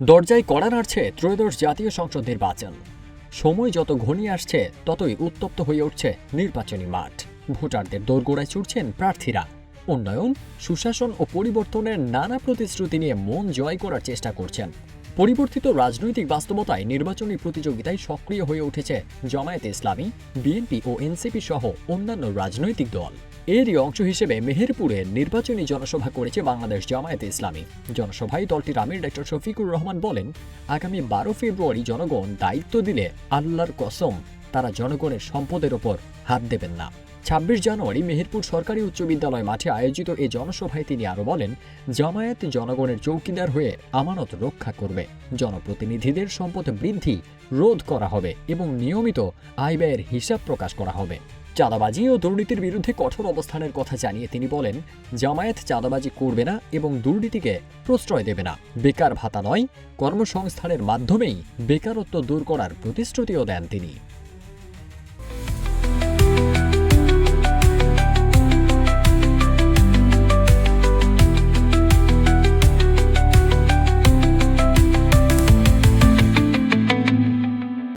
দরজায় কড়া নাড়ছে ত্রয়োদশ জাতীয় সংসদ নির্বাচন। সময় যত ঘনিয়ে আসছে ততই উত্তপ্ত হয়ে উঠছে নির্বাচনী মাঠ। ভোটারদের দোরগোড়ায় ছুটছেন প্রার্থীরা। উন্নয়ন, সুশাসন ও পরিবর্তনের নানা প্রতিশ্রুতি নিয়ে মন জয় করার চেষ্টা করছেন। পরিবর্তিত রাজনৈতিক বাস্তবতায় নির্বাচনী প্রতিযোগিতায় সক্রিয় হয়ে উঠেছে জামায়াতে ইসলামী, বিএনপি ও এনসিপি সহ অন্যান্য রাজনৈতিক দল। এরই অংশ হিসেবে মেহেরপুরে নির্বাচনী জনসভা করেছে বাংলাদেশ জামায়াতে ইসলামী। জনসভায় দলটির আমির ডক্টর শফিকুর রহমান বলেন, আগামী 12 ফেব্রুয়ারি জনগণ দায়িত্ব দিলে আল্লাহর কসম তারা জনগণের সম্পদের ওপর হাত দেবেন না। 26 জানুয়ারি মেহেরপুর সরকারি উচ্চ বিদ্যালয় মাঠে আয়োজিত এ জনসভায় তিনি আরও বলেন, জামায়াত জনগণের চৌকিদার হয়ে আমানত রক্ষা করবে। জনপ্রতিনিধিদের সম্পদ বৃদ্ধি রোধ করা হবে এবং নিয়মিত আয় ব্যয়ের হিসাব প্রকাশ করা হবে। চাঁদাবাজি ও দুর্নীতির বিরুদ্ধে কঠোর অবস্থানের কথা জানিয়ে তিনি বলেন, জামায়াত চাঁদাবাজি করবে না এবং দুর্নীতিকে প্রশ্রয় দেবে না। বেকার ভাতা নয়, কর্মসংস্থানের মাধ্যমেই বেকারত্ব দূর করার প্রতিশ্রুতিও দেন তিনি।